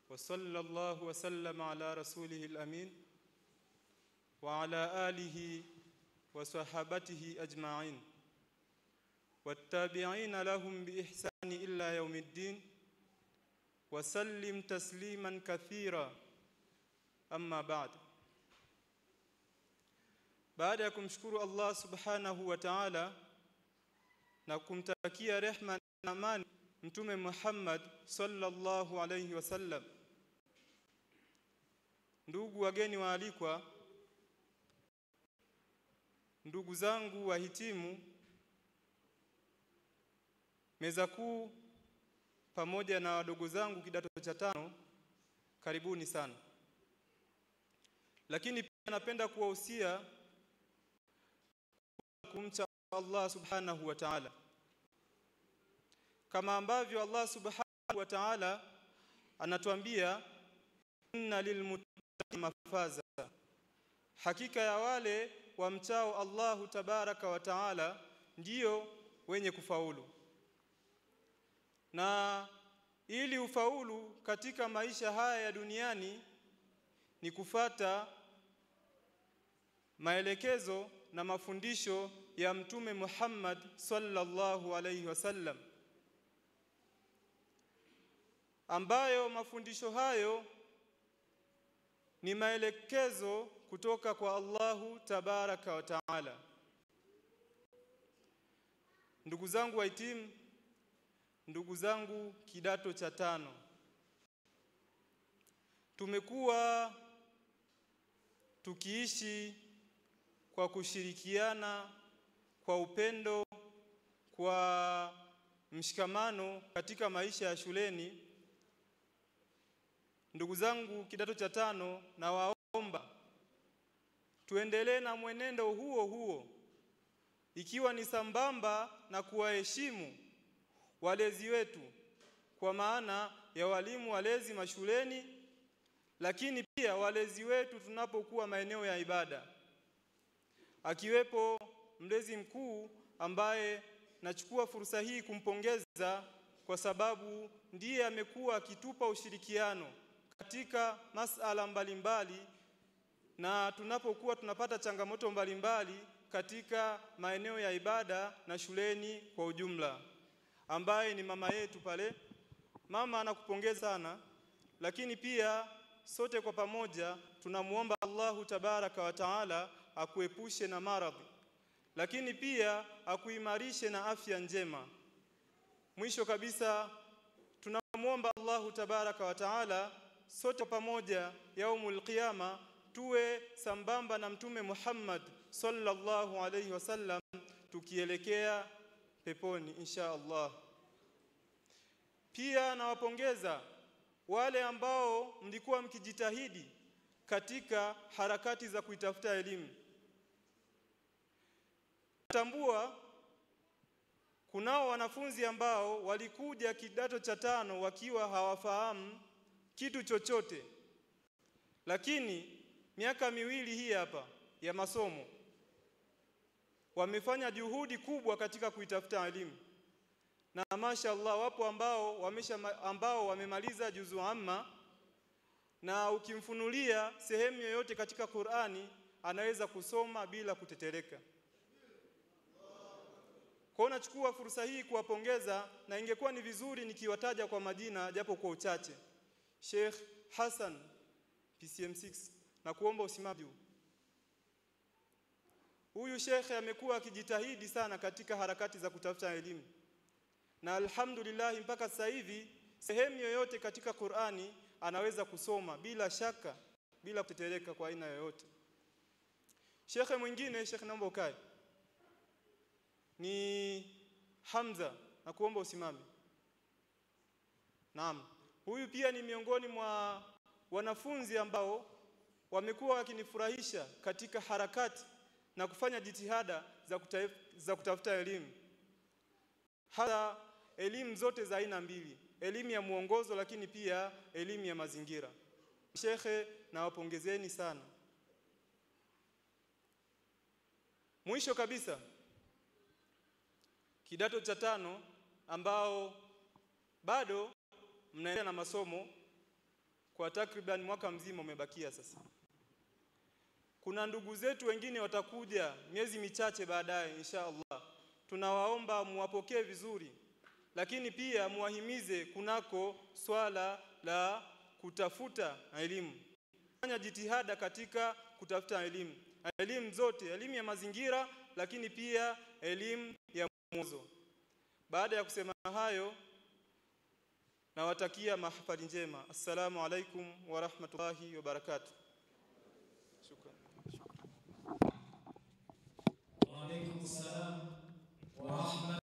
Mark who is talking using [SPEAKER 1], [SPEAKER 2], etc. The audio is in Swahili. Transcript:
[SPEAKER 1] وصلى الله وسلم على رسوله الأمين وعلى آله وصحابته أجمعين والتابعين لهم بإحسان إلى يوم الدين وسلم تسليما كثيرا. أما بعد. Baada ya kumshukuru Allah subhanahu wa ta'ala na kumtakia rehma na amani Mtume Muhammad sallallahu alayhi wasallam, ndugu wageni waalikwa, ndugu zangu wahitimu, meza kuu pamoja na wadogo zangu kidato cha 5, karibuni sana. Lakini pia napenda kuwahusia kumcha Allah subhanahu wa ta'ala, kama ambavyo Allah subhanahu wa ta'ala anatuambia inna lilmuttaqina mafaza, hakika ya wale wamchao Allahu tabaraka wa ta'ala ndio wenye kufaulu. Na ili ufaulu katika maisha haya ya duniani ni kufata maelekezo na mafundisho ya Mtume Muhammad sallallahu alayhi wasallam, ambayo mafundisho hayo ni maelekezo kutoka kwa Allahu tabaraka wa taala. Ndugu zangu wahitimu, ndugu zangu kidato cha 5, tumekuwa tukiishi kwa kushirikiana, kwa upendo, kwa mshikamano katika maisha ya shuleni. Ndugu zangu kidato cha 5, na waomba tuendelee na mwenendo huo huo, ikiwa ni sambamba na kuwaheshimu walezi wetu, kwa maana ya walimu walezi mashuleni, lakini pia walezi wetu tunapokuwa maeneo ya ibada, akiwepo mlezi mkuu ambaye nachukua fursa hii kumpongeza kwa sababu ndiye amekuwa akitupa ushirikiano katika masala mbalimbali, na tunapokuwa tunapata changamoto mbalimbali katika maeneo ya ibada na shuleni kwa ujumla, ambaye ni mama yetu pale. Mama, anakupongeza sana, lakini pia sote kwa pamoja tunamuomba Allahu tabaraka wa taala akuepushe na maradhi, lakini pia akuimarishe na afya njema. Mwisho kabisa tunamuomba Allahu tabaraka wa taala sote pamoja yaumul qiyama tuwe sambamba na Mtume Muhammad sallallahu alayhi wasallam, tukielekea peponi insha Allah. Pia nawapongeza wale ambao mlikuwa mkijitahidi katika harakati za kuitafuta elimu. Tambua kunao wanafunzi ambao walikuja kidato cha 5 wakiwa hawafahamu kitu chochote, lakini miaka 2 hii hapa ya masomo wamefanya juhudi kubwa katika kuitafuta elimu, na mashaallah wapo ambao wamemaliza juzu amma, na ukimfunulia sehemu yoyote katika Qur'ani anaweza kusoma bila kutetereka. Kwa nachukua fursa hii kuwapongeza, na ingekuwa ni vizuri nikiwataja kwa majina japo kwa uchache. Sheikh Hassan PCM6, na kuomba usimame juu. Huyu Sheikh amekuwa akijitahidi sana katika harakati za kutafuta elimu, na alhamdulillah mpaka sasa hivi sehemu yoyote katika Qur'ani anaweza kusoma bila shaka, bila kutetereka kwa aina yoyote. Sheikh mwingine, Sheikh naomba ukae, ni Hamza, na kuomba usimame. Naam, huyu pia ni miongoni mwa wanafunzi ambao wamekuwa wakinifurahisha katika harakati na kufanya jitihada za kutafuta elimu, hata elimu zote za aina mbili, elimu ya muongozo lakini pia elimu ya mazingira. Shekhe, na wapongezeni sana. Mwisho kabisa, kidato cha 5 ambao bado mnaendelea na masomo, kwa takriban mwaka mzima umebakia sasa. Kuna ndugu zetu wengine watakuja miezi michache baadaye insha Allah. Tunawaomba muwapokee vizuri, lakini pia muwahimize kunako swala la kutafuta elimu. Fanya jitihada katika kutafuta elimu. Elimu zote, elimu ya mazingira, lakini pia elimu ya mwanzo. Baada ya kusema hayo, nawatakia mahafali njema. Assalamu alaikum wa rahmatullahi wa barakatuh. Shukran.
[SPEAKER 2] Wa alaikum salam wa rahmatullahi